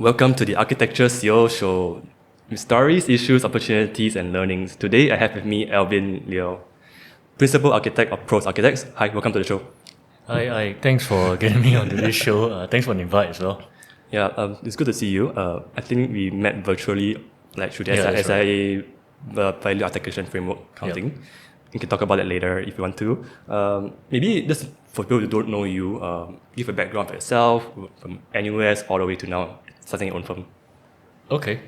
Welcome to the Architecture Siol show. Stories, issues, opportunities, and learnings. Today I have with me Alvin, Liau, Principal Architect of Prose Architects. Hi, welcome to the show. Hi. Thanks for getting me onto this show. Thanks for the invite as well. Yeah, it's good to see you. I think we met virtually, like through the Yeah, that's SIA Value Articulation Framework counting. We can talk about that later if you want to. Maybe just for people who don't know you, give a background for yourself from NUS all the way to now starting your own firm. Okay.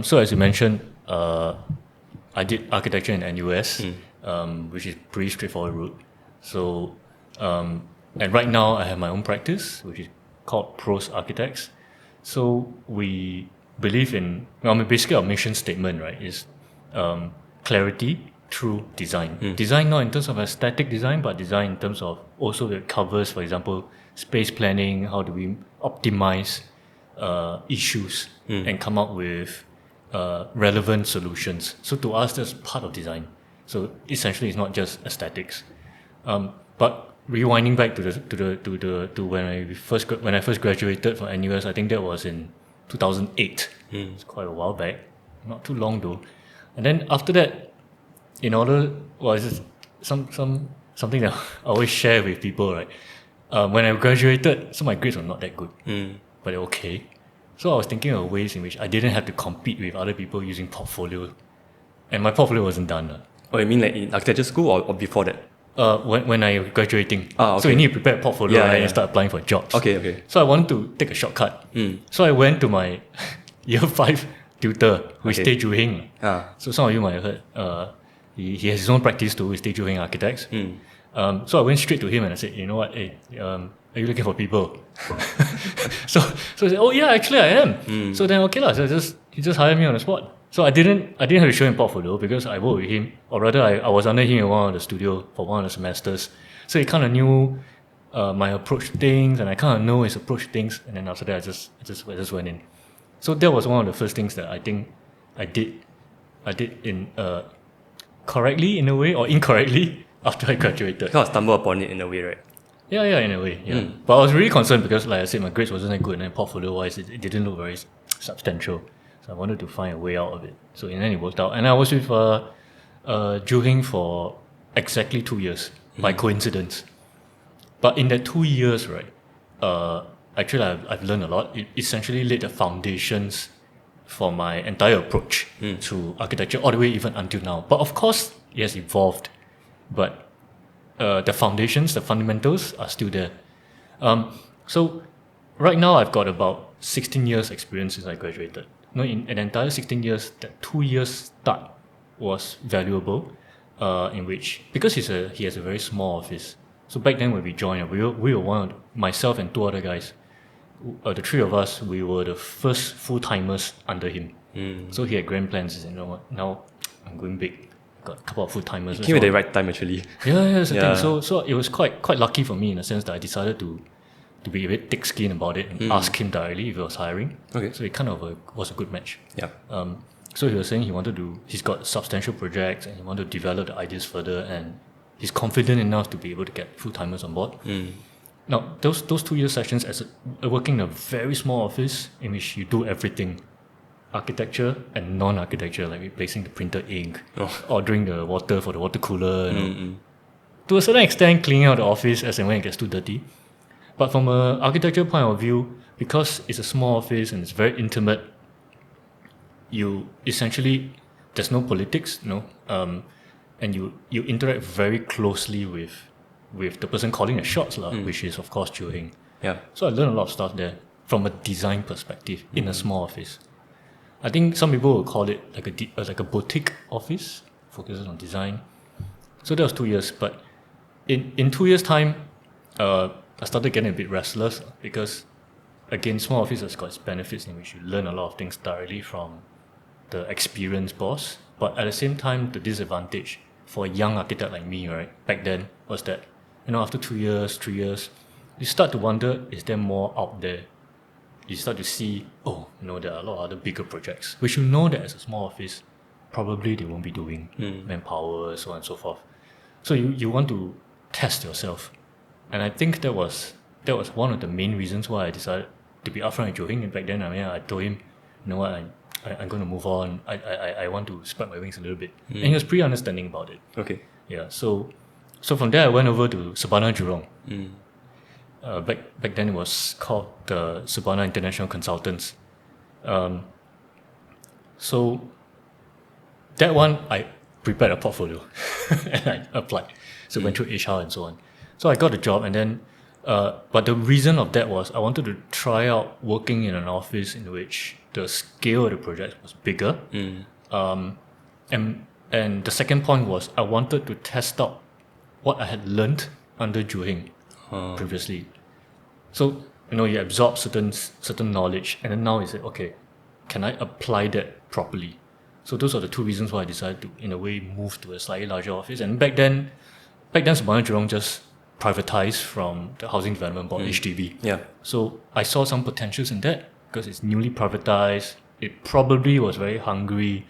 So as you mentioned, I did architecture in NUS, which is pretty straightforward route. So, and right now I have my own practice, which is called Prose Architects. So we believe in, basically our mission statement, right, is clarity through design. Design not in terms of aesthetic design, but design in terms of also it covers, for example, space planning, how do we optimize issues and come up with relevant solutions. So to us, that's part of design. So essentially, it's not just aesthetics. But rewinding back to when I first graduated from NUS, I think that was in 2008. It's quite a while back, not too long though. And then after that, it's just something that I always share with people, right? When I graduated, so my grades were not that good, but they're okay. So I was thinking of ways in which I didn't have to compete with other people using portfolio, and my portfolio wasn't done. Oh, you mean like in architecture school or before that? When I was graduating, okay. So you need to prepare a portfolio and start applying for jobs. Okay. So I wanted to take a shortcut. So I went to my year 5 tutor, who is Tay Ju-hing. So some of you might have heard. He has his own practice too, with Tay Ju-hing Architects. So I went straight to him and I said, you know what, hey, are you looking for people? so he said, oh yeah, actually I am. So then okay lah, so he just hired me on the spot. So I didn't have to show him portfolio because I worked with him, or rather I was under him in one of the studio for one of the semesters. So he kind of knew my approach to things, and I kind of know his approach to things. And then after that, I just went in. So that was one of the first things that I think I did in correctly in a way or incorrectly after I graduated. Kind of stumble upon it in a way, right? Yeah, in a way, yeah. But I was really concerned because, like I said, my grades wasn't that good, and then portfolio-wise, it didn't look very substantial. So I wanted to find a way out of it. So in the end, it worked out. And I was with Ju-hing for exactly 2 years, by coincidence. But in that 2 years, right, actually I've learned a lot. It essentially laid the foundations for my entire approach to architecture, all the way even until now. But of course, it has evolved. But the foundations, the fundamentals are still there. So right now I've got about 16 years experience since I graduated. In an entire 16 years, that 2 years start was valuable, in which, because he has a very small office. So back then when we joined, we were myself and 2 other guys. The 3 of us, we were the first full-timers under him. So he had grand plans. He said, you know what, now I'm going big. Got a couple of full-timers. Came at the right time, actually. Yeah, that's the thing. So it was quite lucky for me in the sense that I decided to be a bit thick-skinned about it and ask him directly if he was hiring. Okay. So it kind of was a good match. Yeah. So he was saying he's got substantial projects and he wanted to develop the ideas further, and he's confident enough to be able to get full-timers on board. Now, those 2 year sessions as working in a very small office in which you do everything, architecture and non-architecture, like replacing the printer ink, ordering the water for the water cooler, to a certain extent cleaning out the office as and when it gets too dirty. But from an architecture point of view, because it's a small office and it's very intimate, you essentially, there's no politics, and you interact very closely with the person calling the shots, which is of course Ju-hing. Yeah. So I learned a lot of stuff there from a design perspective in a small office. I think some people will call it like a boutique office, focuses on design. So that was 2 years, but in 2 years' time, I started getting a bit restless because, again, small office has got its benefits in which you learn a lot of things directly from the experienced boss. But at the same time, the disadvantage for a young architect like me, right, back then, was that, after 2 years, 3 years, you start to wonder, is there more out there? You start to see, there are a lot of other bigger projects, which you know that as a small office, probably they won't be doing manpower, so on and so forth. So you want to test yourself. And I think that was one of the main reasons why I decided to be upfront with Joe, back then, I told him, you know what, I'm going to move on. I want to spread my wings a little bit. And he was pretty understanding about it. Okay. Yeah, so from there I went over to Surbana Jurong. Back then it was called the Surbana International Consultants. So that one I prepared a portfolio and I applied. So went through HR and so on. So I got a job, and then but the reason of that was I wanted to try out working in an office in which the scale of the project was bigger. And the second point was I wanted to test out what I had learned under Juhing previously. So, you absorb certain knowledge, and then now you say, okay, can I apply that properly? So those are the two reasons why I decided to, in a way, move to a slightly larger office. And back then Surbana Jurong just privatized from the Housing Development Board, HDB. Yeah. So I saw some potentials in that because it's newly privatized. It probably was very hungry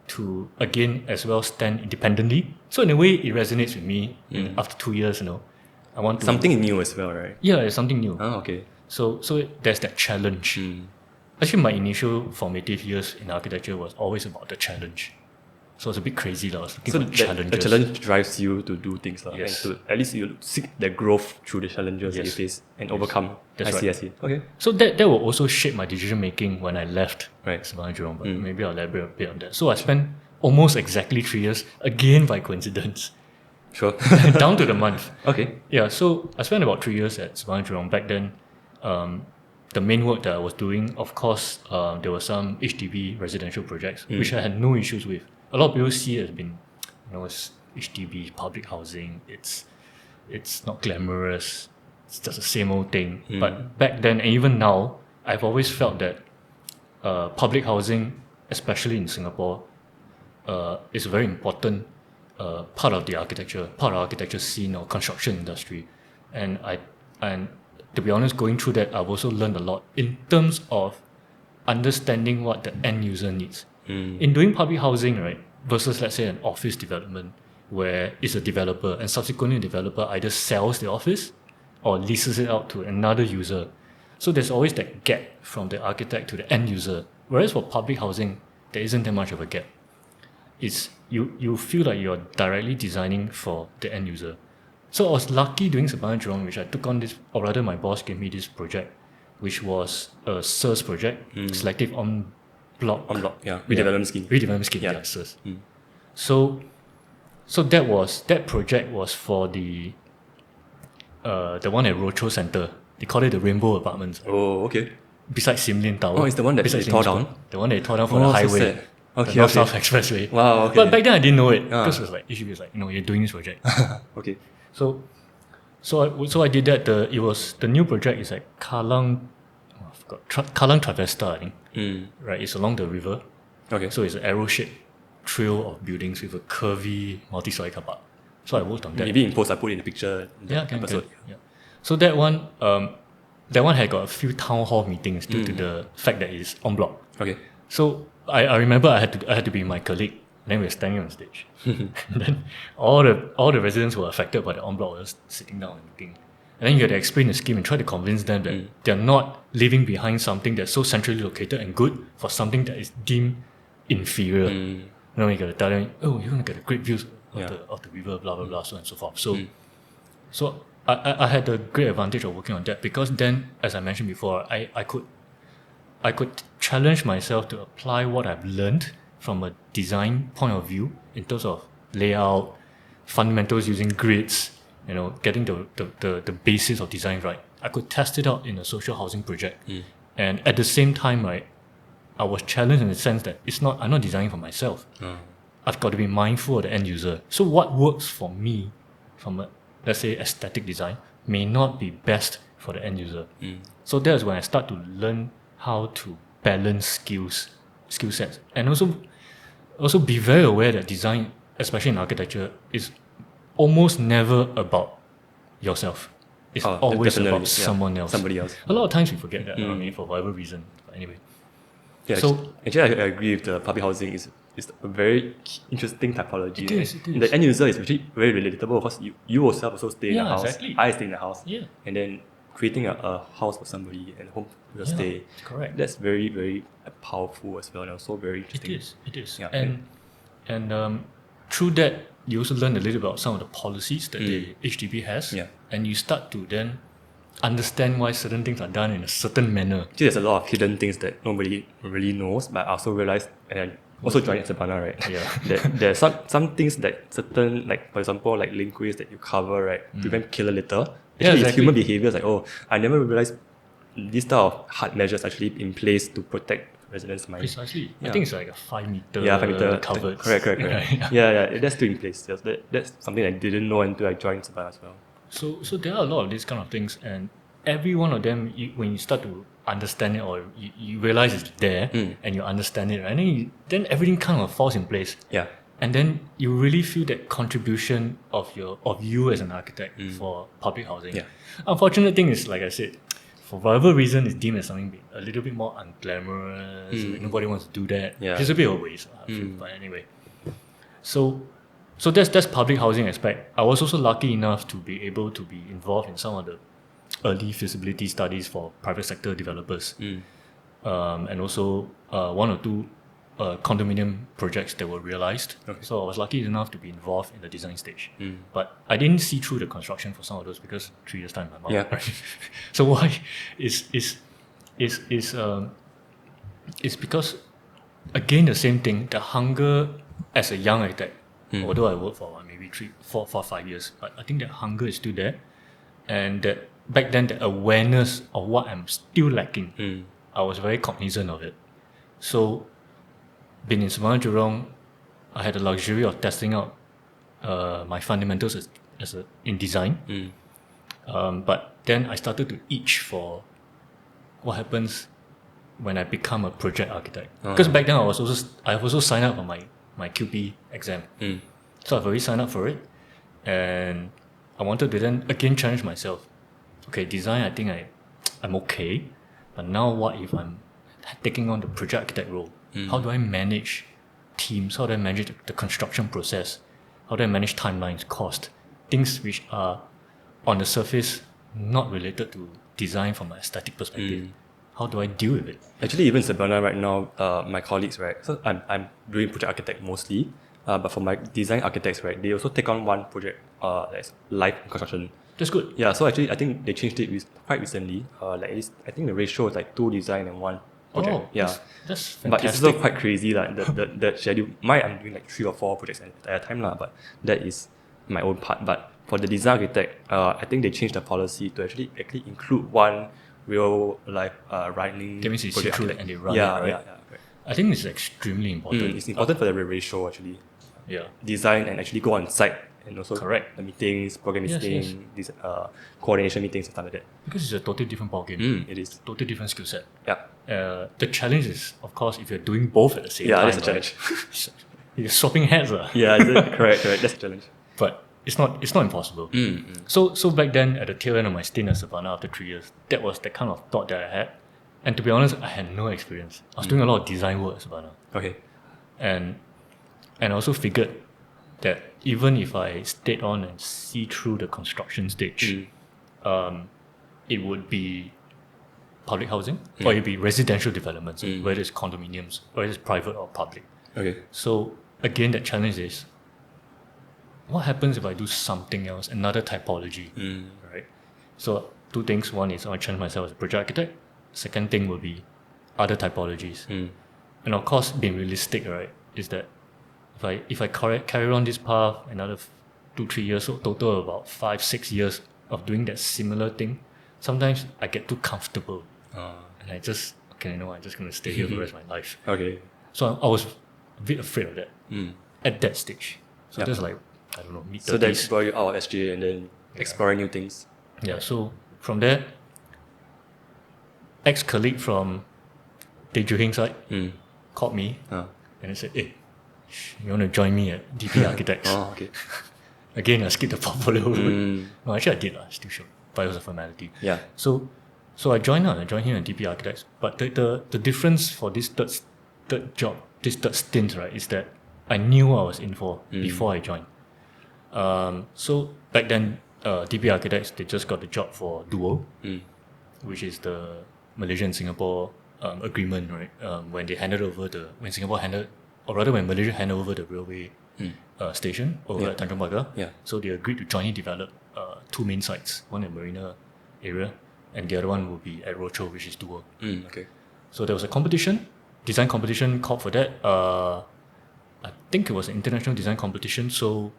to, again, as well stand independently. So in a way, it resonates with me. After 2 years, I want to... Something new as well, right? Yeah, it's something new. Oh, okay. So there's that challenge. Actually, my initial formative years in architecture was always about the challenge. So it's a bit crazy. I was looking for challenges. The challenge drives you to do things. Yes. And to, at least you seek the growth through the challenges that you face and overcome. That's I see. Okay. So that will also shape my decision making when I left Right. Surbana Jurong, but maybe I'll elaborate a bit on that. So I spent almost exactly 3 years, again by coincidence, Sure. down to the month. Okay. Yeah, so I spent about 3 years at Surbana Jurong. Back then, the main work that I was doing, of course, there were some HDB residential projects, which I had no issues with. A lot of people see it as being, it's HDB, public housing, it's not glamorous, it's just the same old thing. But back then, and even now, I've always felt that public housing, especially in Singapore, is a very important part of the architecture scene or construction industry. And to be honest, going through that, I've also learned a lot in terms of understanding what the end user needs. In doing public housing, right, versus let's say an office development where it's a developer and subsequently the developer either sells the office or leases it out to another user. So there's always that gap from the architect to the end user. Whereas for public housing, there isn't that much of a gap. It's you feel like you're directly designing for the end user. So I was lucky doing Surbana Jurong, which I took on this, or rather my boss gave me this project, which was a SIRS project, selective on block. Redevelopment scheme. Redevelopment scheme, yeah, SIRS. So that project was for the one at Rochor Centre. They call it the Rainbow Apartments. Oh, okay. Beside Sim Lim Tower. Oh, it's the one that they tore down? The one they tore down for the highway. So sad. Okay, the North-South Expressway. Wow, okay. But back then I didn't know it. Because it was like, HDB was like, you're doing this project. Okay. So I did that. The new project is like Kallang Travesta, I think. Right, it's along the river. Okay. So it's an arrow-shaped trail of buildings with a curvy multi-story car park. So I worked on that. Maybe in post I put in the picture. Yeah, can. Yeah. So that one had got a few town hall meetings due to the fact that it's en bloc. Okay. So I remember I had to be my colleague. Then we were standing on stage. And then all the residents who were affected by the en bloc were just sitting down and looking. And then you had to explain the scheme and try to convince them that they're not leaving behind something that's so centrally located and good for something that is deemed inferior. You got to tell them, you're going to get a great views of the river, blah, blah, blah, so on and so forth. So I had the great advantage of working on that because then, as I mentioned before, I could challenge myself to apply what I've learned from a design point of view in terms of layout, fundamentals using grids, getting the basis of design right. I could test it out in a social housing project. And at the same time, right, I was challenged in the sense that I'm not designing for myself. I've got to be mindful of the end user. So what works for me from a, let's say, aesthetic design may not be best for the end user. So that's when I start to learn how to balance skill sets. And also be very aware that design, especially in architecture, is almost never about yourself. It's always about someone else. Somebody else. A lot of times we forget that, for whatever reason. But anyway. Yeah, so actually, I agree with the public housing is a very interesting typology. It is. The end user is actually very relatable because you yourself also stay in the house. Exactly. I stay in the house. Yeah. And then creating a house for somebody and a home to stay. correct. That's very, very powerful as well, and also very It interesting. is. Yeah. And through that, you also learn a little about some of the policies that the HDB has, Yeah. and you start to then understand why certain things are done in a certain manner. Actually, there's a lot of hidden things that nobody really knows, but I also realized, and I also joined Surbana, right? Yeah. that there are some things that certain, like for example, like linkways that you cover, right, prevent killer litter. Actually, it's exactly. human behavior. It's like, oh, I never realized this type of hard measures actually in place to protect residents' minds. Precisely. I Yeah. think it's like a 5 meter, 5 meter covered. Correct. Yeah. Yeah, that's still in place. Yes, that's something I didn't know until I joined Surbana as well. So there are a lot of these kind of things, and every one of them, when you start to understand it, or you realize it's there, and you understand it, right? And then everything kind of falls in place. Yeah. And then you really feel that contribution of you as an architect for public housing. Yeah. Unfortunate thing is, like I said, for whatever reason, it's deemed as something a little bit more unglamorous. Like nobody wants to do that. Yeah. Which is a bit of a waste, I feel. But anyway, so that's public housing aspect. I was also lucky enough to be able to be involved in some of the early feasibility studies for private sector developers, and also one or two condominium projects that were realized. Okay. So I was lucky enough to be involved in the design stage. But I didn't see through the construction for some of those because 3 years time I'm out. Yeah. Right? So why is because again the same thing, the hunger as a young architect, although I worked for maybe 3, 4, 5 years, but I think that hunger is still there. And that back then the awareness of what I'm still lacking, I was very cognizant of it. So being in Surbana Jurong, I had the luxury of testing out my fundamentals in design. But then I started to itch for what happens when I become a project architect. Because back then I've also signed up for my QP exam. So I've already signed up for it, and I wanted to then again challenge myself. Okay, design, I think I'm okay, but now what if I'm taking on the project architect role? How do I manage teams? How do I manage the construction process? How do I manage timelines, cost? Things which are on the surface not related to design from an aesthetic perspective. How do I deal with it? Actually, even Surbana right now, my colleagues, right? So I'm doing project architect mostly, but for my design architects, right, they also take on one project that's live construction. That's good. Yeah, so actually I think they changed it quite recently. Like at least I think the ratio is like 2 design and 1 project. Oh, yeah. that's fantastic. But it's also quite crazy, like the schedule. I'm doing like 3 or 4 projects at a time, but that is my own part. But for the design architect, I think they changed the policy to actually include one real life running That means you see project through architect. and they run it, right? Yeah. Right. I think it's extremely important. It's important for the ratio actually. Yeah. Design and actually go on site and also Correct. the meetings, program Yes, meetings, these coordination meetings and stuff like that. Because it's a totally different ballgame. It is. Totally different skill set. Yeah. The challenge is, of course, if you're doing both at the same Yeah, time. that's a challenge. Right? You're swapping heads. Yeah, correct. That's a challenge. But it's not impossible. So back then, at the tail end of my stint at Surbana after 3 years, that was the kind of thought that I had. And to be honest, I had no experience. I was doing a lot of design work at Surbana. Okay. And I also figured that even if I stayed on and see through the construction stage, it would be public housing or it'd be residential developments, whether it's condominiums, whether it's private or public. Okay. So again, that challenge is, what happens if I do something else, another typology, right? So 2 things. One is I challenge myself as a project architect. Second thing will be other typologies. And of course, being realistic, right, is that if I carry on this path another 2-3 years, so total about 5-6 years of doing that similar thing, sometimes I get too comfortable, and I just I'm just gonna stay here for the rest of my life. Okay. So I was a bit afraid of that at that stage. So that's like, I don't know, mid-30s. So that's brought you out of SJ and then exploring new things. Yeah, so from there, ex-colleague from Teju Heng side called me and said, hey, you want to join me at DP Architects? Oh, okay. Again, I skipped the portfolio route. No, actually I did, still sure, but it was a formality. Yeah. So I joined him at DP Architects. But the difference for this third job, this third stint, right, is that I knew what I was in for before I joined. So back then, DP Architects, they just got the job for Duo, which is the Malaysia and Singapore agreement, right? When they handed over when Malaysia handed over the railway station over at Tanjong Pagar, so they agreed to jointly develop 2 main sites, one in Marina area, and the other one will be at Rochor, which is Duo. Okay. So there was a design competition called for that. I think it was an international design competition, so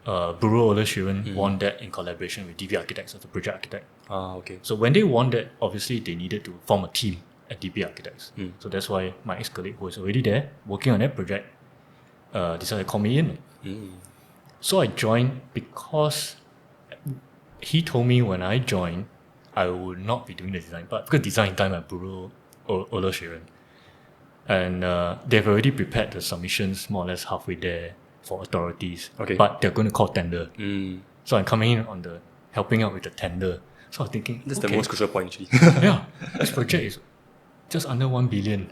Bureau Ola Shiren won that in collaboration with DP Architects as a project architect. Okay. So when they won that, obviously they needed to form a team at DP Architects. So that's why my ex-colleague who was already there, working on that project, decided to call me in. So I joined because he told me when I joined, I would not be doing the design part, because design time at Bureau Ola Shiren. And they've already prepared the submissions more or less halfway there for authorities. Okay. But they're going to call tender. So I'm coming in on the helping out with the tender. So I was thinking, That's the most crucial point, actually. yeah, this project is just under 1 billion.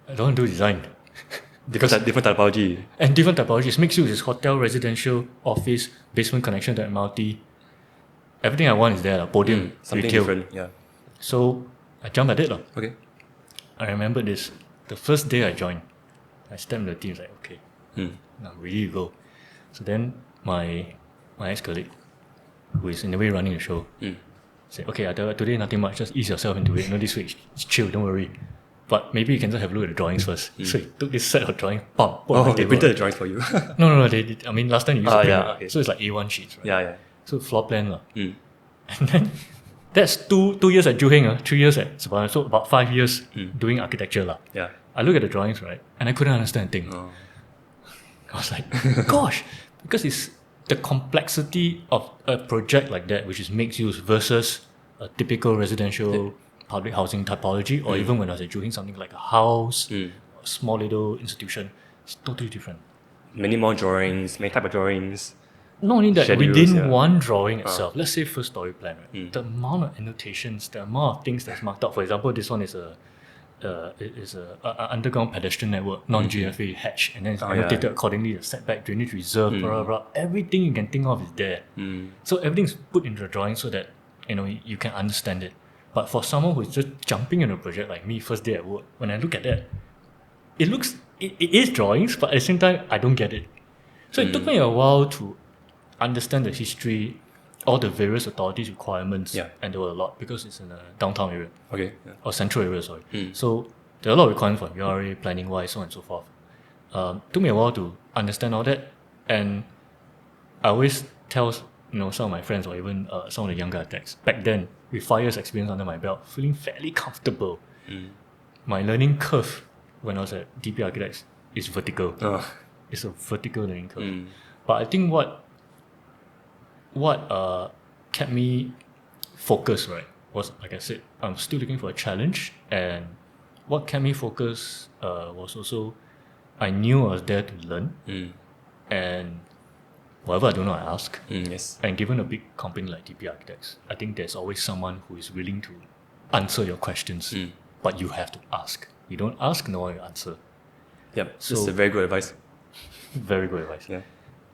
I don't want to do design. different typology. And different typologies. Mixed use is hotel, residential, office, basement connection to MRT. Everything I want is there, podium, Something retail. different, yeah. So I jumped at it. Okay. I remember this. The first day I joined, I stepped in the team, like, okay, I'm ready to go. So then my ex-colleague, who is in a way running the show, said, okay, I tell you, today nothing much, just ease yourself into it. This week, it's chill, don't worry. But maybe you can just have a look at the drawings first. So he took this set of drawings, put on my They table. printed the drawings for you. No, they did. I mean, last time you used to print. yeah, okay. So it's like A1 sheets, right? yeah. So floor plan. And then that's 2 years at Joo Heng, 3 years at Surbana. So about 5 years doing architecture. Yeah. I look at the drawings, right, and I couldn't understand a thing. I was like, gosh, because it's the complexity of a project like that, which is mixed use versus a typical residential public housing typology, or even when I was at Joo Heng, something like a house, a small little institution, it's totally different. Many more drawings, many type of drawings. Not only that, Schedules, within one drawing itself, let's say first story plan, right, the amount of annotations, the amount of things that's marked out. For example, this one is a underground pedestrian network, non-GFA hatch, and then it's annotated accordingly, the setback, drainage reserve, blah, blah, blah. Everything you can think of is there. So everything's put into the drawing so that you can understand it. But for someone who's just jumping into a project like me, first day at work, when I look at that, it is drawings, but at the same time, I don't get it. So it took me a while to understand the history, all the various authorities' requirements, and there were a lot because it's in a downtown area. Okay. Or central area, sorry. So there are a lot of requirements for URA, planning wise, so on and so forth. Took me a while to understand all that, and I always tell some of my friends or even some of the younger architects back then, with 5 years experience under my belt, feeling fairly comfortable. My learning curve when I was at DP Architects is vertical. It's a vertical learning curve. But I think what kept me focused, right, was, like I said, I'm still looking for a challenge, and what kept me focused was also I knew I was there to learn, and whatever I don't know, I ask. Yes. And given a big company like DP Architects, I think there's always someone who is willing to answer your questions, but you have to ask. You don't ask, no one will answer. Yep. So, this is a very good advice. Very good advice. Yeah.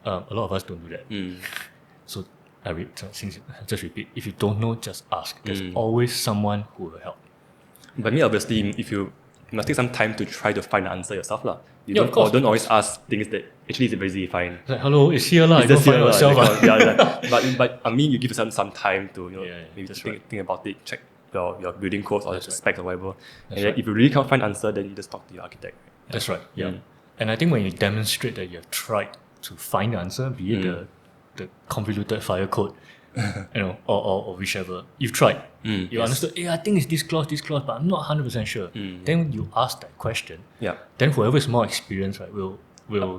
A lot of us don't do that. So just repeat, if you don't know, just ask. There's always someone who will help. But obviously, if you must take some time to try to find the answer yourself. Of course. Don't always ask things that actually is very easy to find. It's like, hello, it's here lah. It's I just go find here myself. but I mean, you give yourself some time to maybe that's think about it, check your building codes or the specs or whatever. And then right. if you really can't find answer, then you just talk to your architect. That's right. Yeah. And I think when you demonstrate that you have tried to find the answer, be it the convoluted fire code, or whichever, you've tried. You understood, I think it's this clause, but I'm not 100% sure. Then you ask that question. Yeah. Then whoever is more experienced, right, will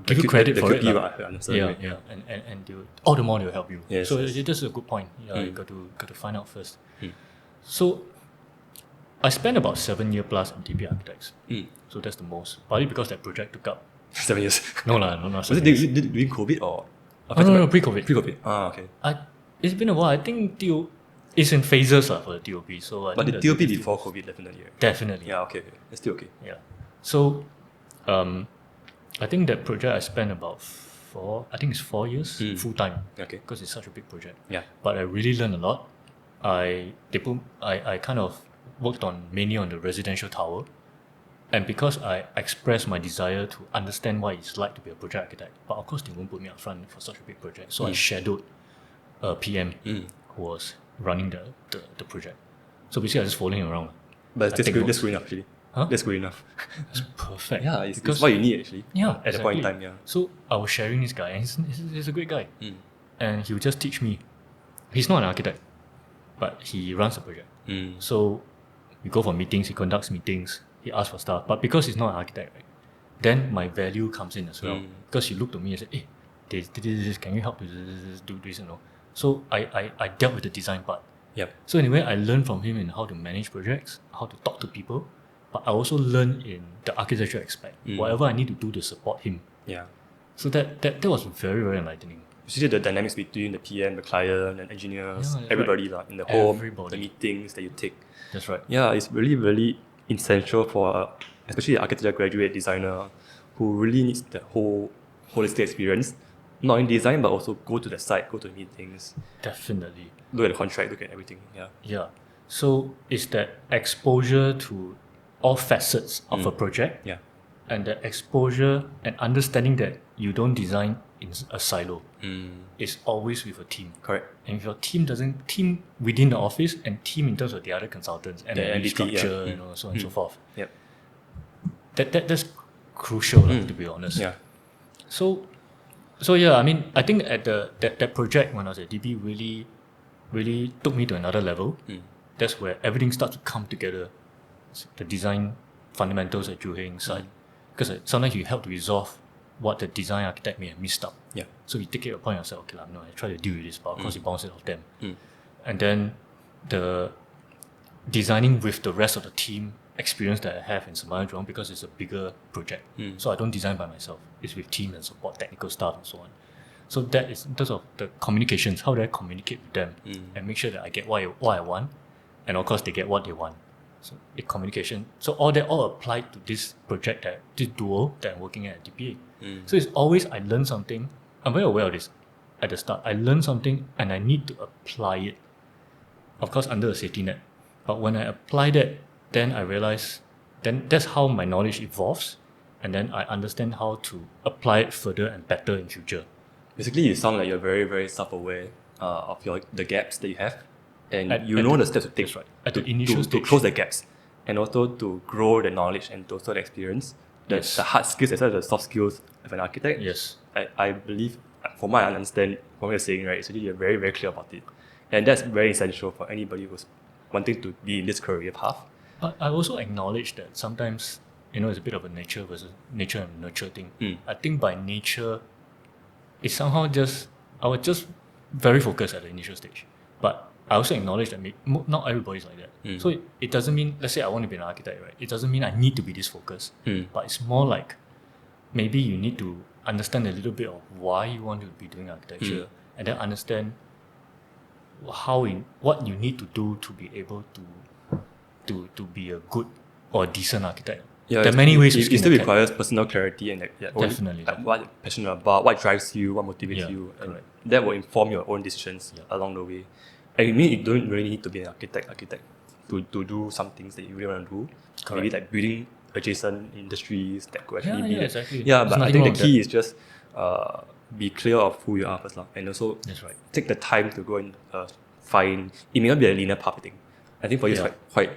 give you credit for it. And all the more they'll help you. Yes, so this is a good point. You got to find out first. So I spent about 7 years plus in DP Architects. So that's the most. Partly because that project took up 7 years. No, Was it during COVID or? No, pre-COVID. Pre-COVID. Okay. It's been a while. I think it's in phases for the TOP. So But the TOP before COVID, definitely. Right? Definitely. Yeah, okay. It's still okay. Yeah. So, I think that project I spent about I think it's 4 years full time. Okay. Because it's such a big project. Yeah. But I really learned a lot. I kind of worked mainly on the residential tower. And because I expressed my desire to understand what it's like to be a project architect, but of course they won't put me up front for such a big project. So I shadowed a PM who was running the project. So basically I was just following him around. But that's good enough actually. Huh? That's good enough. It's perfect. Yeah, it's what you need actually. Yeah, at the point in time, yeah. So I was sharing this guy, and he's a great guy. And he would just teach me. He's not an architect, but he runs the project. So we go for meetings, he conducts meetings, he asks for stuff. But because he's not an architect, right, then my value comes in as well. Because he looked at me and said, hey, this, can you help do this, So I dealt with the design part. Yep. So anyway, I learned from him in how to manage projects, how to talk to people, but I also learned in the architecture aspect, whatever I need to do to support him. Yeah. So that was very, very enlightening. You see the dynamics between the PM, the client, and engineers, Yeah, that's everybody right. in the home, Everybody. the meetings that you take. That's right. Yeah, it's really, really essential for especially an architecture graduate designer who really needs the whole holistic experience, not in design, but also go to the site, go to meetings, Definitely. look at the contract, look at everything. Yeah. Yeah. So it's that exposure to all facets of a project, Yeah. and the exposure and understanding that you don't design in a silo. It's always with a team. Correct. And if your team within the office and team in terms of the other consultants and The the entity, structure, yeah. so on and so forth. Yep. That's crucial, to be honest. Yeah. So yeah, I mean, I think at that project when I was at DB really took me to another level. That's where everything starts to come together. The design fundamentals at Joo Heng side. Because sometimes you help to resolve what the design architect may have missed out. Yeah. So you take it upon yourself, okay, I try to deal with this, but of course you bounce it off them. And then the designing with the rest of the team experience that I have in Surbana Jurong, because it's a bigger project. So I don't design by myself. It's with team and support, technical staff and so on. So that is in terms of the communications, how do I communicate with them and make sure that I get what I want, and of course they get what they want. So the communication. So all applied to this project, this duo that I'm working at DPA. So it's always I learn something. I'm very aware of this at the start. I learn something and I need to apply it. Of course, under a safety net. But when I apply that, then I realize, then that's how my knowledge evolves, and then I understand how to apply it further and better in future. Basically, you sound like you're very, very self-aware of the gaps that you have, and you know the steps to take. That's right. At the initial to stage. close the gaps, and also to grow the knowledge and also the experience, the hard skills as well as the soft skills of an architect. Yes. I believe, from what I understand, from what you're saying, right, so you're very, very clear about it. And that's very essential for anybody who's wanting to be in this career path. But I also acknowledge that sometimes, it's a bit of a nature and nurture thing. I think by nature, it's somehow I was just very focused at the initial stage. But I also acknowledge that not everybody's like that. So it doesn't mean, let's say I want to be an architect, right? It doesn't mean I need to be this focused. But it's more like maybe you need to understand a little bit of why you want to be doing architecture, and then understand what you need to do to be able to be a good or decent architect. Yeah, there are many ways to it skin still a cat. requires personal clarity and Definitely. what you're passionate about, what drives you, what motivates you, and correct. that will inform your own decisions along the way. And you don't really need to be an architect to do some things that you really want to do. Correct. Maybe like building adjacent industries that could actually be exactly. Yeah, There's but I nothing think wrong the with key is just be clear of who you are first, and also That's right. take the time to go and find. It may not be a linear path thing. I think for you it's quite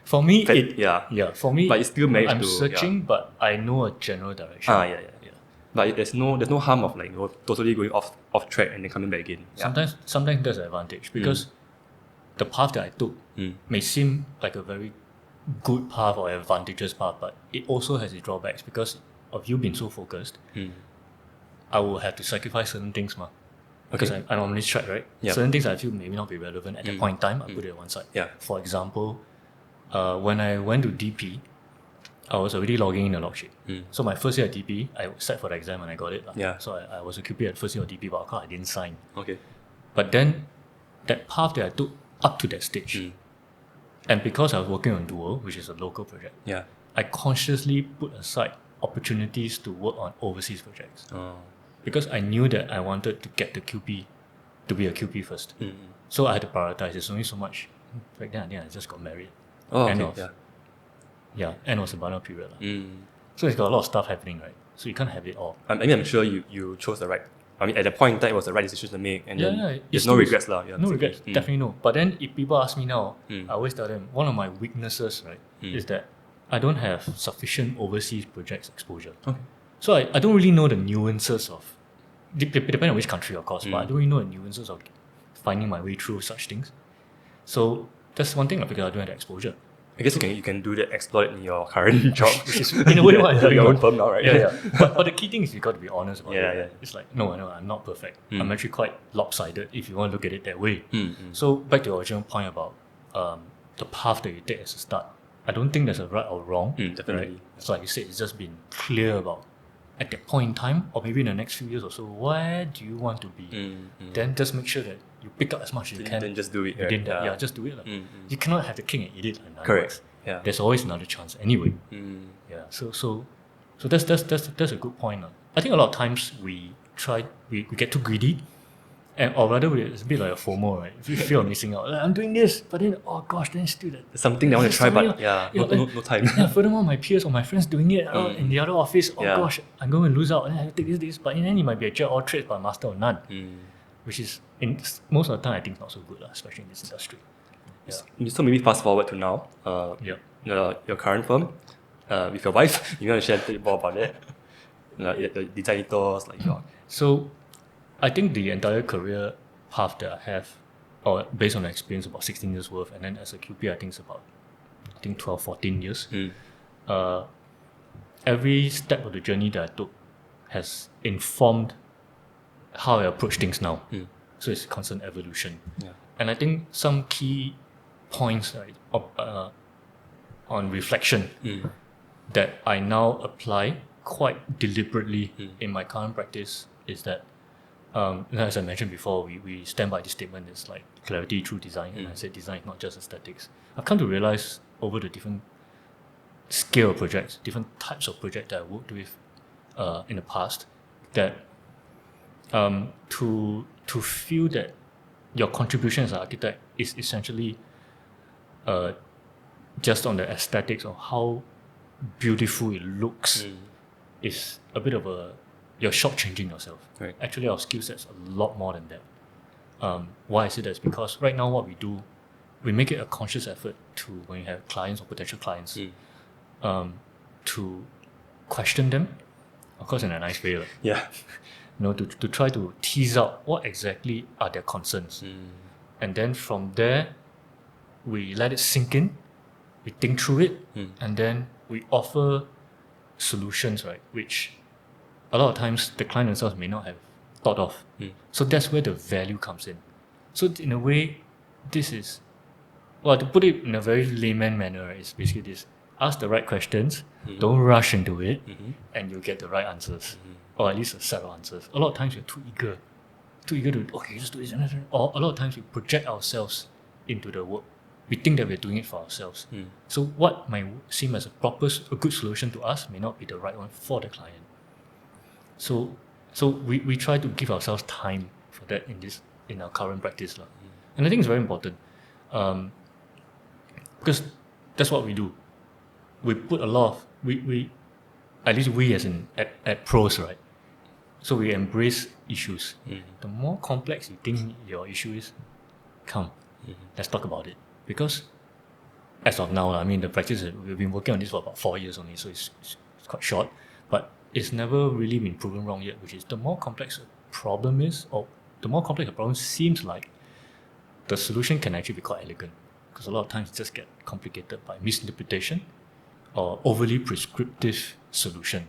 For me, for me, but it still managed I'm to, searching, but I know a general direction. yeah. But there's no harm of totally going off track and then coming back again. Yeah. Sometimes there's an advantage because the path that I took may seem like a very good path or advantageous path, but it also has its drawbacks because of you being so focused. I will have to sacrifice certain things, because I'm on this track, right? Yeah. Certain things I feel maybe not be relevant at that point in time. I put it on one side. Yeah. For example, when I went to DP, I was already logging in the log sheet. So my first year at DP, I sat for the exam and I got it. Yeah. So I was a QP at first year of DP, but of course I didn't sign. Okay. But then that path that I took up to that stage, and because I was working on Duo, which is a local project, Yeah. I consciously put aside opportunities to work on overseas projects. because I knew that I wanted to get the QP to be a QP first. So I had to prioritize. There's only so much. Back then, I think I just got married. Oh, End okay. of- Yeah. end of Surbana period. So it's got a lot of stuff happening, right? So you can't have it all. I mean, I'm sure you chose the right. I mean, at that point in time, it was the right decision to make, and then It's there's no still- regrets, lah. Yeah, No exactly. regrets, definitely no. But then if people ask me now, I always tell them one of my weaknesses, right, is that I don't have sufficient overseas projects exposure. Okay. So I don't really know the nuances of, depending on which country, of course, but I don't really know the nuances of finding my way through such things. So that's one thing because I don't have the exposure. I guess you can do that, explore it in your current job, Which is in a way what I'm telling your you. own firm now, right? Yeah. But the key thing is you got to be honest about Yeah, it. yeah. It's like, no, I'm not perfect. I'm actually quite lopsided if you want to look at it that way. Mm. So back to your original point about the path that you take as a start. I don't think there's a right or wrong. Definitely. Right? So like you said, it's just been clear about at that point in time, or maybe in the next few years or so, where do you want to be? Then just make sure that you pick up as much as you can. Then just do it. within Right? that. Yeah, just do it. You cannot have the king and eat it. In other Correct. words. Yeah. There's always another chance anyway. Yeah. So that's a good point. I think a lot of times we get too greedy, or rather it's a bit like a FOMO, right? If you feel missing out, like, I'm doing this, but then oh gosh, then still that. It's something that I want to try, but yeah, You know, no time. Yeah, furthermore, my peers or my friends doing it in the other office, oh Yeah. gosh, I'm going to lose out, and I have to take this. But in the end, you might be a jack all trades but master of none, which is most of the time I think not so good, especially in this industry. Yeah. So maybe fast forward to now. Your current firm, with your wife. You want to share a bit more about that? The design ethos, like your. So, I think the entire career path that I have, or based on the experience, about 16 years worth, and then as a QP, I think it's about 12, 14 years. Every step of the journey that I took has informed how I approach things now. So it's constant evolution. Yeah. And I think some key points, right, on reflection that I now apply quite deliberately in my current practice is that, as I mentioned before, we stand by this statement, it's like clarity through design. And I said design is not just aesthetics. I've come to realize over the different scale of projects, different types of projects that I worked with in the past, that to feel that your contribution as an architect is essentially just on the aesthetics of how beautiful it looks is a bit of you're shortchanging yourself. Right. Actually, our skill set's a lot more than that. Why I say that is because right now what we do, we make it a conscious effort to, when you have clients or potential clients, to question them, of course in a nice way. Yeah. To try to tease out what exactly are their concerns. And then from there, we let it sink in, we think through it, and then we offer solutions, right, which a lot of times the client themselves may not have thought of. So that's where the value comes in. So in a way, this is, well, to put it in a very layman manner, it's basically this: ask the right questions, don't rush into it, and you'll get the right answers, or at least a set of answers. A lot of times we're too eager to, okay, just do this, or a lot of times we project ourselves into the work. We think that we're doing it for ourselves. So what might seem as a good solution to us may not be the right one for the client. So we try to give ourselves time for that in our current practice. And I think it's very important. Because that's what we do. We put a lot of we at least we as in at Prose, right? So we embrace issues. The more complex you think your issue is, come, let's talk about it. Because as of now, I mean, the practice, we've been working on this for about 4 years only, so it's quite short, but it's never really been proven wrong yet, which is the more complex a problem is, or the more complex a problem seems like, the solution can actually be quite elegant. Because a lot of times it just get complicated by misinterpretation or overly prescriptive solution.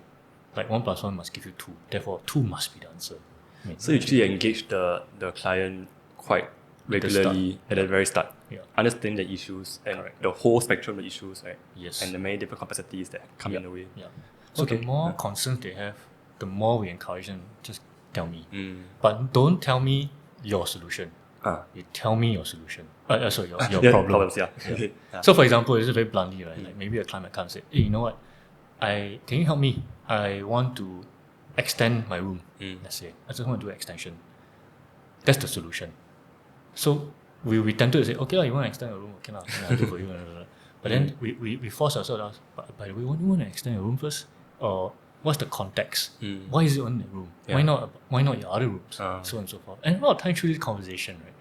Like 1 + 1 must give you 2, therefore 2 must be the answer. I mean, So you actually engage the client quite regularly at the very start. Yeah. Understand the issues and Correct. the whole spectrum of issues, right? Yes. And the many different complexities that come in the way. Yeah. So Okay. the more concerns they have, the more we encourage them, just tell me. Mm. But don't tell me your solution. You tell me your solution. Sorry, your Yeah, problem. problems, yeah. Okay. Yeah. So for example, it's very bluntly, right? Like maybe a client comes and say, hey, you know what? Can you help me? I want to extend my room, let's say. I just want to do an extension. That's the solution. So we tend to say, okay, you want to extend your room, okay, I'll do for you. But then we force ourselves to ask, by the way, why do you want to extend your room first? Or what's the context? Why is it only the room? Yeah. Why not your other rooms? So on and so forth. And a lot of time through this conversation, right,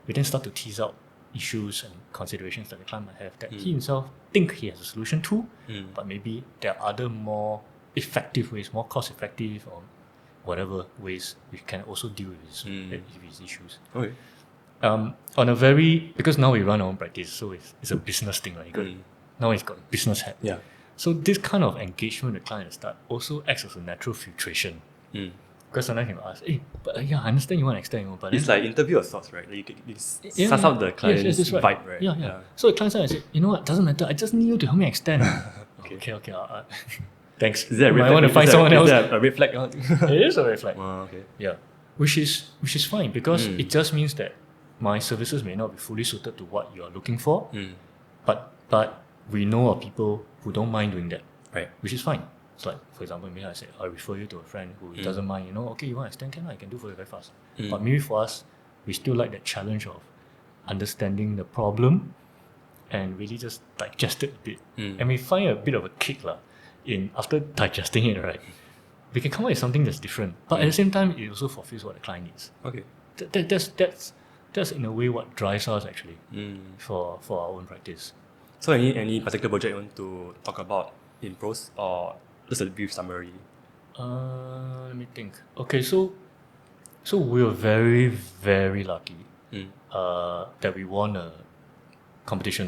we then start to tease out issues and considerations that the client might have that he himself think he has a solution to, but maybe there are other more effective ways, more cost effective or whatever ways we can also deal with his issues. Okay. Because now we run our own practice, so it's a business thing, right? Now it's got a business hat. Yeah. So this kind of engagement with the client at the start also acts as a natural filtration. Because sometimes you ask, hey, but I understand you want to extend, but It's like interview of sorts, right? You suss out the client's yes, right. vibe, right? Yeah. So the client side, I said, you know what, doesn't matter, I just need you to help me extend. Okay. Thanks. Is there a red I flag? want to find someone else. Is there a red flag? It is a red flag. Okay. Yeah. Which is fine because it just means that my services may not be fully suited to what you are looking for. But we know of people who don't mind doing that. Right. Which is fine. It's like, for example, maybe I say, I refer you to a friend who doesn't mind, okay, you want to extend, I can do for you very fast. But maybe for us, we still like that challenge of understanding the problem and really just digest it a bit. And we find a bit of a kick in after digesting it, right? We can come up with something that's different. But at the same time, it also fulfills what the client needs. Okay. That's in a way what drives us actually for our own practice. So any particular project you want to talk about in Prose or just a brief summary? Let me think. Okay, so we were very, very lucky that we won a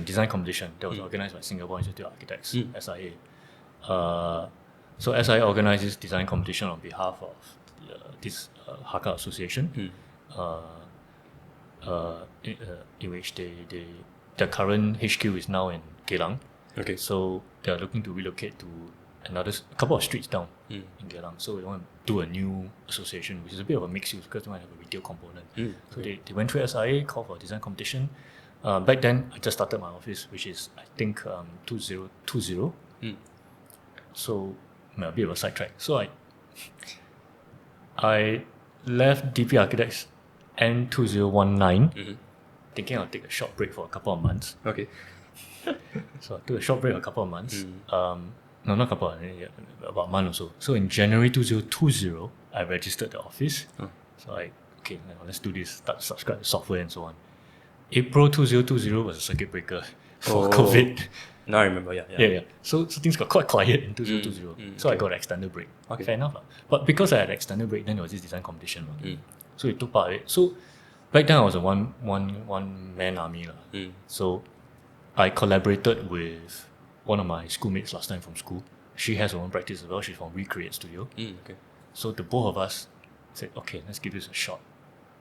design competition that was organized by Singapore Institute of Architects, SIA. So SIA organized this design competition on behalf of this Hakka association, in which their current HQ is now in Geylang. Okay. So they are looking to relocate to a couple of streets down in Geylang. So they want to do a new association, which is a bit of a mixed use because they might have a retail component. So they went through SIA, called for a design competition. Back then, I just started my office, which is, I think, 2020. So, a bit of a sidetrack. So I left DP Architects end 2019, thinking I'll take a short break for a couple of months. Okay. So I took a short break for a couple of months. No, not a couple, about a month or so. So in January 2020, I registered the office. So let's do this, start to subscribe to software and so on. April 2020 was a circuit breaker for COVID. Now I remember, yeah. So things got quite quiet in 2020. So I got an extended break. Okay. Fair enough. But because I had an extended break, then there was this design competition. So we took part of it. So back then I was a one-man army. So I collaborated with one of my schoolmates last time from school. She has her own practice as well. She's from Recreate Studio. Okay. So the both of us said, okay, let's give this a shot.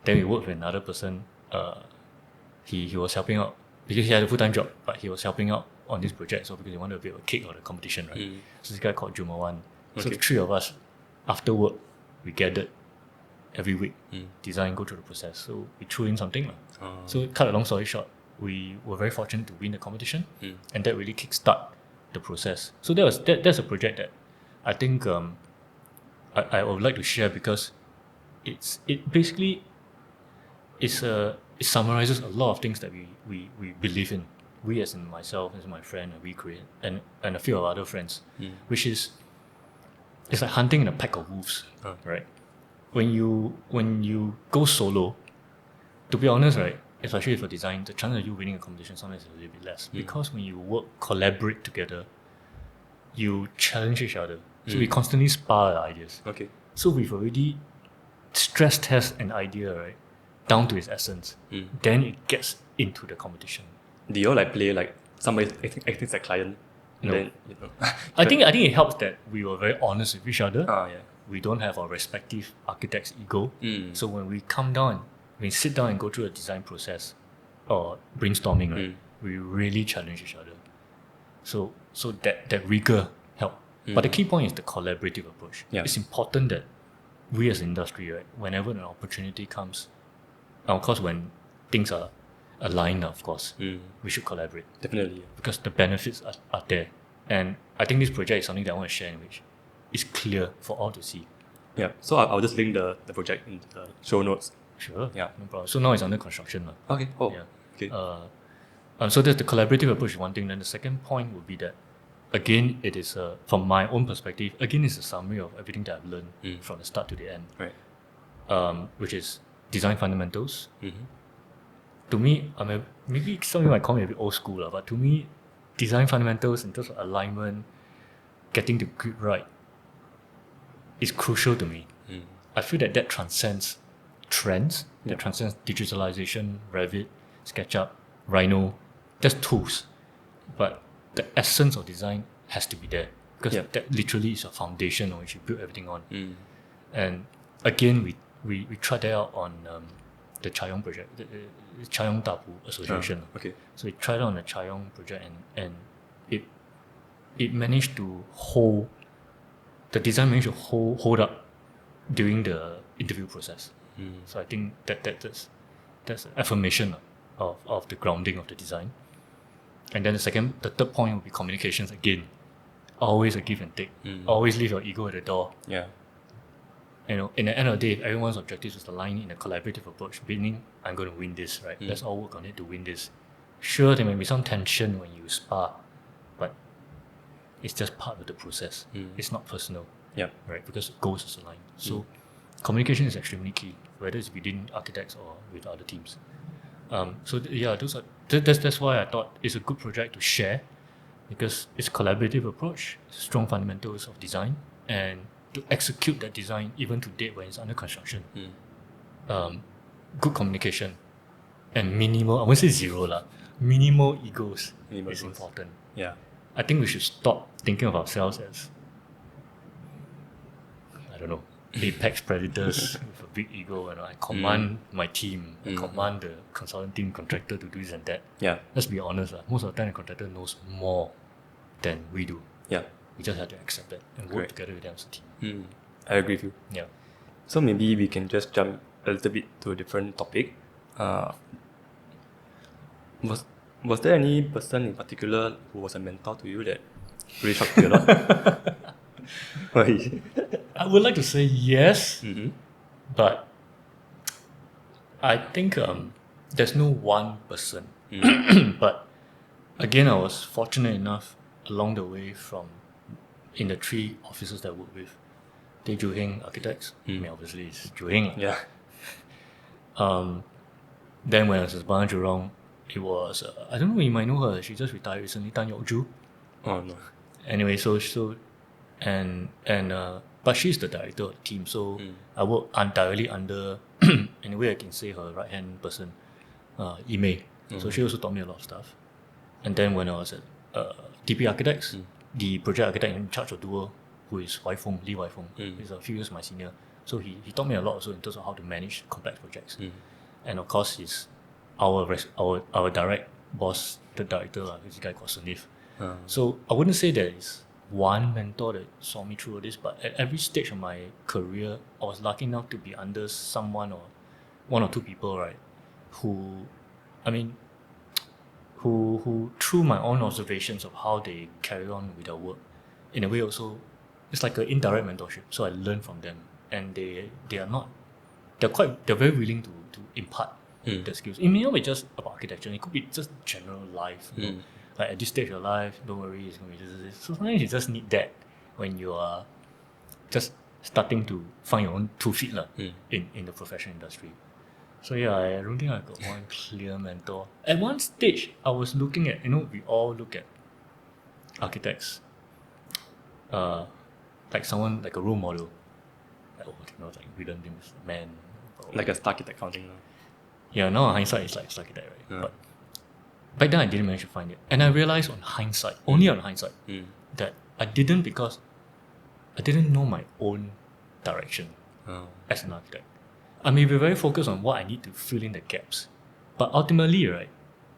Then we worked with another person. He was helping out because he had a full-time job, but he was helping out on this project. So because he wanted a bit of a kick of the competition, right? So this guy called Jumawan. So the three of us, after work, we gathered every week, design, go through the process. So we threw in something. So cut a long story short, we were very fortunate to win the competition, and that really kickstart the process. So that's a project that I think I would like to share because it summarizes a lot of things that we believe in. We as in myself, as my friend, and we create and a few of our other friends, which is it's like hunting in a pack of wolves, right? When you go solo, to be honest, right, especially for design, the chance of you winning a competition sometimes is a little bit less because when you collaborate together, you challenge each other. So we constantly spar our ideas. Okay. So we've already stress test an idea, right, down to its essence. Then it gets into the competition. Do you all play somebody acting as a client? No. Then, I think it helps that we were very honest with each other. yeah. We don't have our respective architect's ego. So when we come down, when we sit down and go through a design process or brainstorming, right, we really challenge each other. So that rigor help. But the key point is the collaborative approach. Yeah. It's important that we as an industry, right, whenever an opportunity comes, and of course when things are aligned, of course, we should collaborate. Definitely. Because the benefits are there. And I think this project is something that I want to share in which is clear for all to see. Yeah. So I'll just link the project in the show notes. Sure. Yeah. No problem. So now it's under construction. Okay. Oh. Yeah. Okay. So there's the collaborative approach is one thing. Then the second point would be that, again, it is from my own perspective. Again, it's a summary of everything that I've learned from the start to the end. Right. Which is design fundamentals. Mm-hmm. To me, maybe some of you might call me a bit old school, but to me, design fundamentals in terms of alignment, getting the grid right, is crucial to me. I feel that transcends trends, that transcends digitalization, Revit, SketchUp, Rhino, just tools. But the essence of design has to be there because that literally is a foundation on which you build everything on. And again, we tried that out on the Chayong project, the Chayong Tapu Association. Okay. So we tried it on the Chayong project and it managed to hold, the design managed to hold up during the interview process. So I think that's an affirmation of the grounding of the design. And then the third point would be communications again. Always a give and take. Always leave your ego at the door. Yeah. In the end of the day, if everyone's objectives is aligned in a collaborative approach, meaning I'm going to win this, right? Let's all work on it to win this. Sure, there may be some tension when you spar, but it's just part of the process. It's not personal. Yeah. Right? Because goals is aligned. So communication is extremely key, whether it's within architects or with other teams. That's why I thought it's a good project to share, because it's a collaborative approach, strong fundamentals of design, and to execute that design even to date when it's under construction. Good communication and minimal, I won't say zero, minimal egos is important. Yeah. I think we should stop thinking of ourselves as, I don't know, apex predators with a big ego, and I command my team, I command the consultant team, contractor to do this and that. Yeah. Let's be honest, most of the time the contractor knows more than we do. Yeah. We just have to accept that and work together with them as a team. I agree with you. Yeah. So maybe we can just jump a little bit to a different topic. Was there any person in particular who was a mentor to you that really shocked you a lot? Why? I would like to say yes, but I think there's no one person. But again, I was fortunate enough along the way in the three offices that I work with. They Ju Heng Architects. I mean, obviously it's Ju Heng. Yeah. Then when I was at Surbana Jurong, it was I don't know, you might know her. She just retired recently, Tan Yok Ju. Oh no. Anyway, but she's the director of the team, so I work directly under, in a way I can say, her right hand person, Imei. So she also taught me a lot of stuff. And then when I was at TP Architects, the project architect in charge of Duo, who is Wai Feng, Li Wai Feng, is a few years my senior. So he taught me a lot also in terms of how to manage complex projects. And of course, he's our direct boss, the director, this guy called Sunif. So I wouldn't say there is one mentor that saw me through all this, but at every stage of my career, I was lucky enough to be under someone or one or two people, right, who through my own observations of how they carry on with their work, in a way also, it's like an indirect mentorship. So I learn from them, and they're very willing to impart the skills. It may not be just about architecture, it could be just general life. You know? Like at this stage of life, don't worry, it's going to be this. So sometimes you just need that when you are just starting to find your own 2 feet in the professional industry. So yeah, I don't think I got one clear mentor. At one stage, I was looking at, we all look at architects like someone, like a role model. Like William James, man. Like a star architect counting now. Yeah, now hindsight is like star architect, right? But back then I didn't manage to find it. And I realized only on hindsight, that I didn't, because I didn't know my own direction as an architect. I may be very focused on what I need to fill in the gaps. But ultimately, right,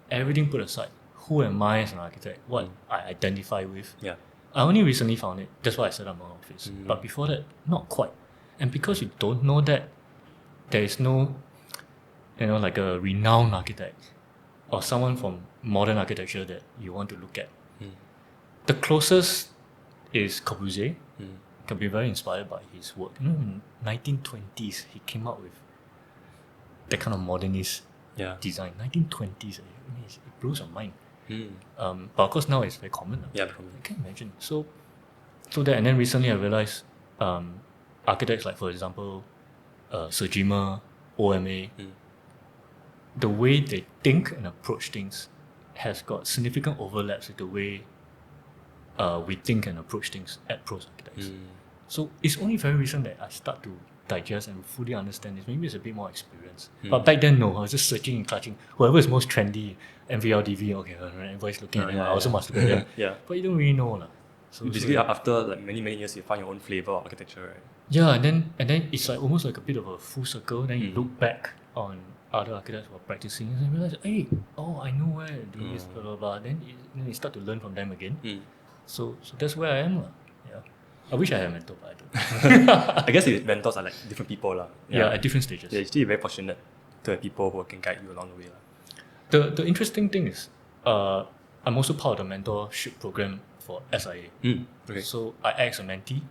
everything put aside, who am I as an architect? What I identify with? Yeah. I only recently found it. That's why I set up my own office. But before that, not quite. And because you don't know that, there is no, like a renowned architect or someone from modern architecture that you want to look at. The closest is Corbusier, can be very inspired by his work. In 1920s, he came up with that kind of modernist design. 1920s, it blows your mind. But of course now it's very common. Yeah, I can't imagine. So that, and then recently I realized architects like, for example, Sejima, OMA, the way they think and approach things has got significant overlaps with the way we think and approach things at Prose Architects. So it's only very recent that I start to digest and fully understand this. Maybe it's a bit more experience. But back then, no, I was just searching and clutching. Whoever is most trendy, MVL, DV, okay, everybody's looking at them. I also must look at them. But you don't really know. So basically, after like many years, you find your own flavor of architecture, right? Yeah, and then it's like almost like a bit of a full circle. Then you look back on other architects who are practicing and realize, hey, I know where to do this, blah, blah, blah. Then you start to learn from them again. So that's where I am. Yeah. I wish I had a mentor, but I don't. I guess your mentors are like different people. Yeah, at different stages. Yeah, you're still very fortunate to have people who can guide you along the way. The interesting thing is, I'm also part of the mentorship program for SIA. Okay. So I act as a mentee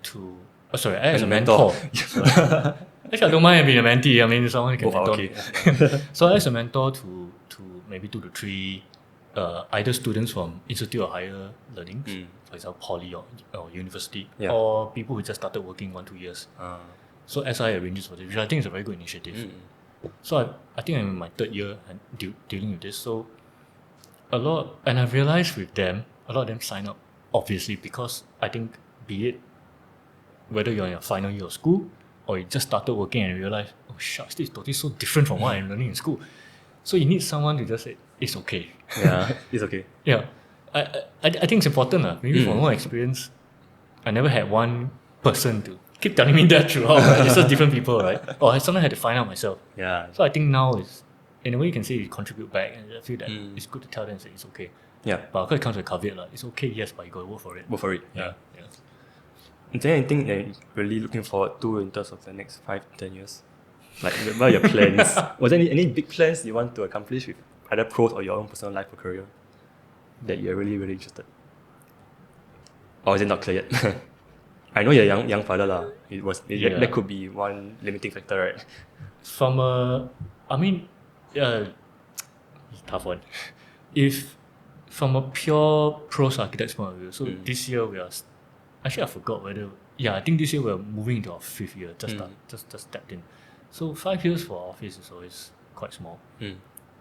to... I act as a mentor. mentor. Actually, I don't mind being a mentee. I mean, someone can Both are mentor me. So I act as a mentor to maybe 2 to 3 either students from Institute of Higher Learning, for example, Poly or university, or people who just started working 1-2 years. So SI arranges for this, which I think is a very good initiative. So I think I'm in my 3rd year dealing with this. So and I've realized with them, a lot of them sign up, obviously, because I think, be it whether you're in your final year of school or you just started working and realize, oh shucks, this is totally so different from what I'm learning in school. So you need someone to just say, it's okay. Yeah, it's okay. Yeah. I think it's important. Maybe from my experience, I never had one person to keep telling me that throughout. Right? It's just different people, right? Or I sometimes had to find out myself. Yeah. So I think now is, in a way you can say you contribute back, and I feel that it's good to tell them and say it's okay. Yeah. But of course it comes with a caveat. It's okay, yes, but you got to work for it. Work for it. Yeah. Is there anything that you're really looking forward to in terms of the next 5-10 years? Like, what are your plans? Was there any big plans you want to accomplish with either Prose or your own personal life or career that you're really interested? Or is it not clear yet? I know you're a young father lah. That could be one limiting factor, right? Tough one. If from a pure Prose Architects point of view, so this year we are actually I forgot whether I think this year we're moving into our 5th year. Just stepped in. So 5 years for our office is always quite small.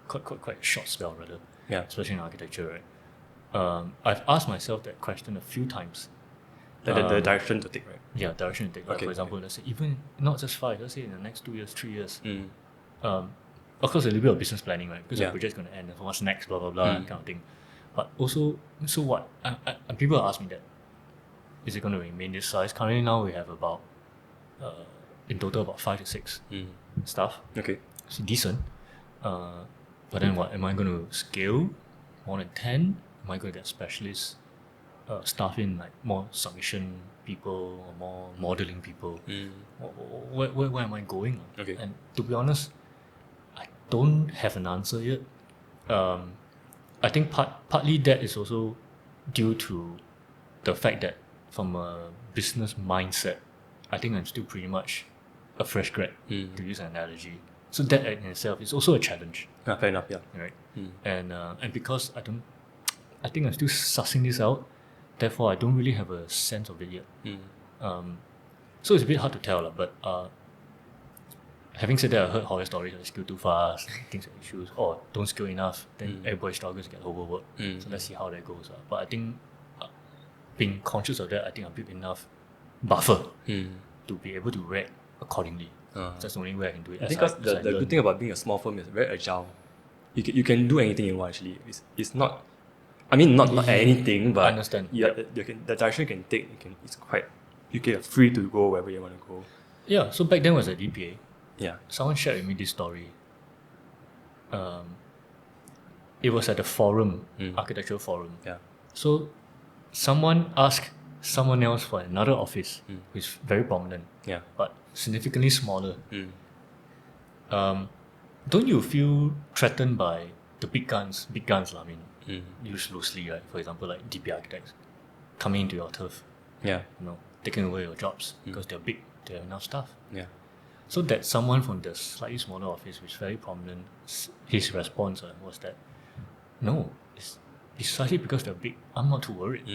Quite a short spell rather. Yeah. Especially in architecture, right? I've asked myself that question a few times. The direction to take, right? Yeah, direction to take. Like, for example, let's say even not just 5, let's say in the next 2 years, 3 years. Of course, a little bit of business planning, right? Because the project's going to end. What's next? Blah blah blah, kind of thing. But also, so what? And people ask me that. Is it going to remain this size? Currently, now we have about in total about 5 to 6 staff. Okay. It's decent. But then what? Am I going to scale more than 10? Am I going to get specialists, staff in, like more submission people or more modeling people? Where am I going? Okay. And to be honest, I don't have an answer yet. I think partly that is also due to the fact that from a business mindset, I think I'm still pretty much a fresh grad, to use an analogy. So that in itself is also a challenge. Fair enough, yeah. Right? And because I think I'm still sussing this out, therefore I don't really have a sense of it yet. So it's a bit hard to tell, but having said that, I heard horror stories like scale too fast, things like issues, or don't scale enough, then everybody struggles to get overworked. So let's see how that goes. But I think being conscious of that, I think I built enough buffer to be able to react accordingly. That's the only way I can do it. I think the good thing about being a small firm is very agile. You can do anything you want actually. It's not, I mean not anything, but I understand. The direction you can take, you get free to go wherever you want to go. Yeah, so back then was at DPA. Yeah. Someone shared with me this story. It was at a forum, architectural forum. Yeah. So someone asked someone else for another office who is very prominent, but significantly smaller. Don't you feel threatened by the big guns? I mean, used loosely, right? For example, like DP Architects coming into your turf. Yeah. taking away your jobs because they're big, they have enough staff. Yeah. So that someone from the slightly smaller office, which is very prominent, his response was that, no, it's precisely because they're big, I'm not too worried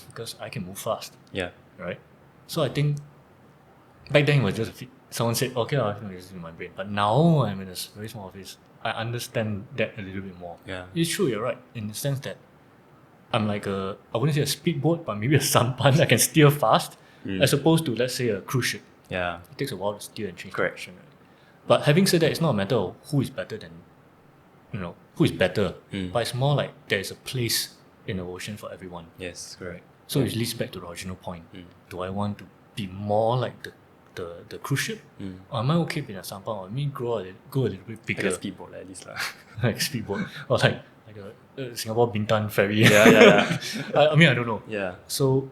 because I can move fast, Yeah. right? So I think back then it was just someone said, okay, I think this is in my brain. But now I'm in a very small office, I understand that a little bit more. Yeah. It's true, you're right, in the sense that I'm like I wouldn't say a speedboat, but maybe a sampan that can steer fast, as opposed to, let's say, a cruise ship. Yeah. It takes a while to steer and change Correct. direction. Right? But having said that, it's not a matter of who is better than, who is better. But it's more like there is a place in the ocean for everyone. Yes, correct. So it leads back to the original point. Do I want to be more like the cruise ship? Or am I okay being a sampan? Or me go a little bit bigger? Like a speedboat at least. Like speedboat. Or like a Singapore Bintan ferry. Yeah. I mean, I don't know. Yeah. So,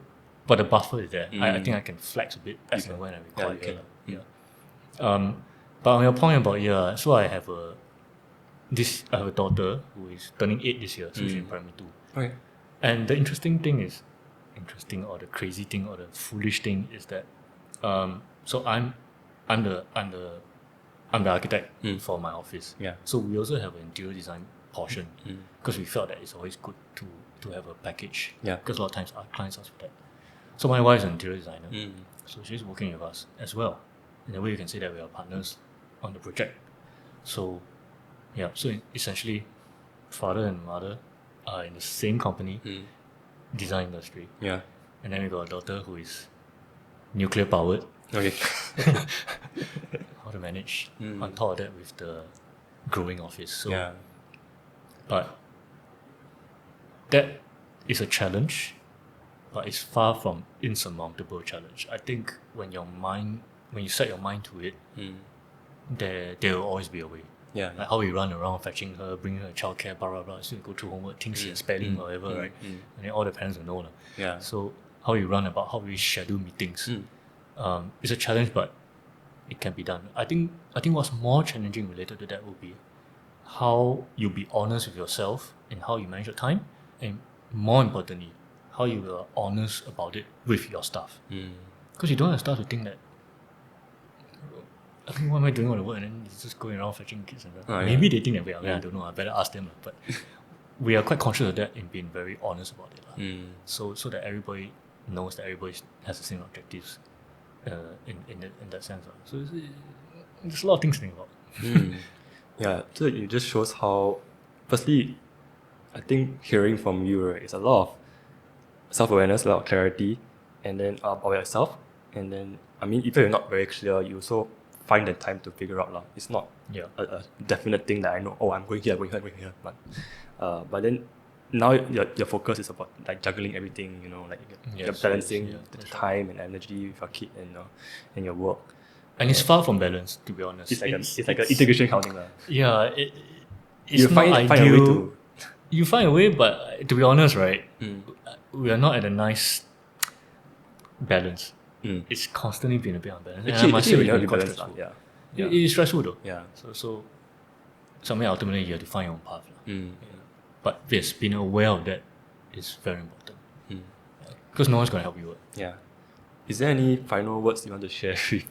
but the buffer is there. I think I can flex a bit as and when I require. you can. But on your point about so I have a daughter who is turning 8 this year, so she's in primary 2. Okay. And the interesting or the crazy thing or the foolish thing is that so I'm the architect for my office. Yeah. So we also have an interior design portion because we felt that it's always good to have a package. Yeah. Because a lot of times our clients ask for that. So my wife is an interior designer. So she's working with us as well. In a way you can say that we are partners on the project. So so essentially father and mother are in the same company, design industry. Yeah. And then we got a daughter who is nuclear powered. Okay. How to manage on top of that with the growing office. So Yeah. but that is a challenge, but it's far from insurmountable challenge. I think when you set your mind to it, there will always be a way. Yeah. Like how we run around fetching her, bringing her childcare, blah blah blah. So you go through homework, things spelling, whatever, right? And then all the parents will know. Yeah. So how we schedule meetings. It's a challenge, but it can be done. I think what's more challenging related to that would be how you be honest with yourself and how you manage your time, and more importantly, how you are honest about it with your staff. Because you don't want staff to think that, I think, what am I doing all the work and then it's just going around fetching kids and that. Maybe they think that way. I don't know. I better ask them. But we are quite conscious of that in being very honest about it. So that everybody knows that everybody has the same objectives in that sense. So there's a lot of things to think about. Yeah, so it just shows how, firstly, I think hearing from you is a lot of self-awareness, a lot of clarity, and then about yourself. And then, I mean, if you're not very clear, you also find the time to figure out. It's not a definite thing that I know, I'm going here, I'm going here. But then now your focus is about like juggling everything, you're balancing the time and energy with your kid and your work. And it's far from balanced, to be honest. It's like an integration counting. Yeah, it's you not find a way ideal. to... You find a way, but to be honest, right, we are not at a nice balance. It's constantly been a bit unbalanced. Actually, really quite stressful. Yeah. It is stressful though. Yeah. So somewhere ultimately you have to find your own path. But yes, being aware of that is very important. Because no one's going to help you. Yeah. Is there any final words you want to share with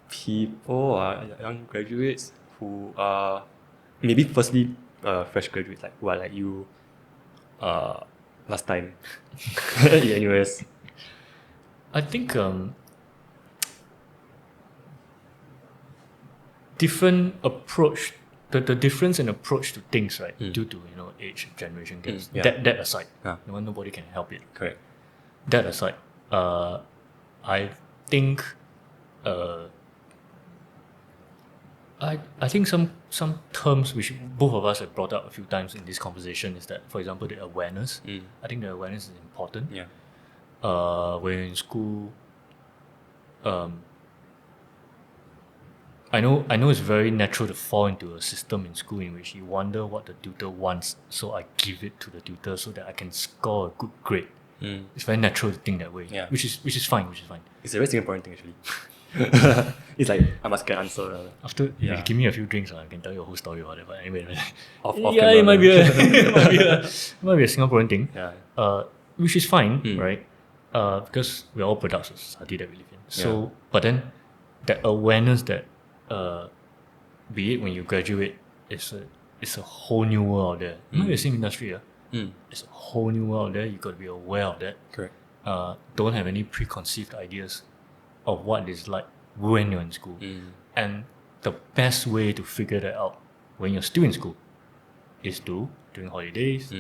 people or young graduates who are maybe firstly fresh graduates, like who are like you last time in US? I think different approach, the difference in approach to things, right, due to age, generation gaps. That aside, nobody can help it. Correct. That aside, I think I think some terms which both of us have brought up a few times in this conversation is that, for example, the awareness. I think the awareness is important. Yeah. When you're in school, I know it's very natural to fall into a system in school in which you wonder what the tutor wants, so I give it to the tutor so that I can score a good grade. It's very natural to think that way. Yeah. Which is fine. It's a very Singaporean thing actually. It's like I must get an answer. After if you give me a few drinks, I can tell you a whole story about it. But anyway, it might be a Singaporean thing. Yeah. Which is fine, right? because we're all products of society that we live in. So, but then that awareness that, be it when you graduate, it's a whole new world out there. Not the same industry, it's a whole new world out there. You got to be aware of that. Correct. Don't have any preconceived ideas of what it's like when you're in school. And the best way to figure that out when you're still in school is to, during holidays,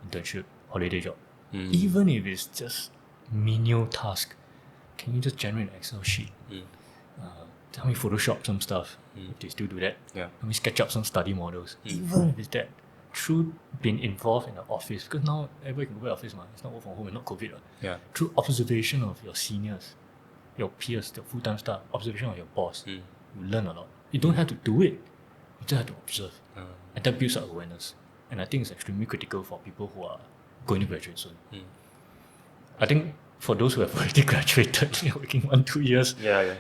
internship, holiday job. Even if it's just menial task, can you just generate an Excel sheet? Help me Photoshop some stuff. If they still do that. Help me sketch up some study models. Even if it's that. Through being involved in the office, because now everybody can go to the office, it's not work from home, it's not COVID. Through observation of your seniors, your peers, the full-time staff, observation of your boss, you learn a lot. You don't have to do it, you just have to observe. And that builds up awareness. And I think it's extremely critical for people who are going to graduate soon. I think for those who have already graduated, working 1-2 years,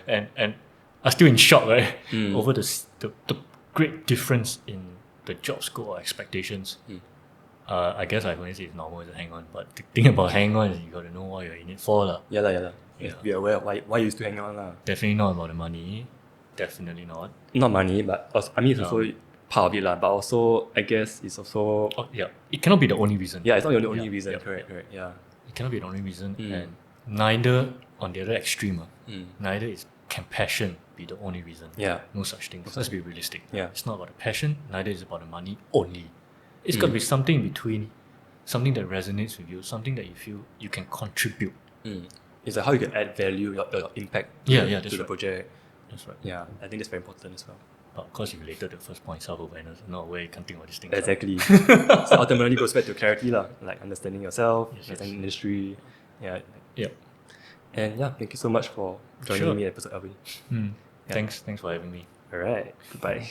and are still in shock, right? Over the great difference in the job scope or expectations. I guess I wouldn't say it's normal to hang on, but the thing about hang on is you got to know what you're in it for. Yeah. Be aware of why you still hang on. Definitely not about the money. Definitely not. Not money, but also, I mean, it's also part of it, but also, I guess it's also... It cannot be the only reason. Yeah, it's not the only reason. Correct. Yeah. It cannot be the only reason. And neither, on the other extreme, neither can passion be the only reason. No such thing. Let's be realistic. It's not about the passion, neither is it about the money only. It's got to be something in between, something that resonates with you, something that you feel you can contribute. It's like how you can add value, your impact to the project. That's right. Yeah, I think that's very important as well. But of course, you related to the first point, self-awareness, not where you can think about these things. Exactly. So ultimately goes back to clarity, like understanding yourself, understanding industry. And thank you so much for joining me at episode Alvin. Thanks for having me. Alright, goodbye.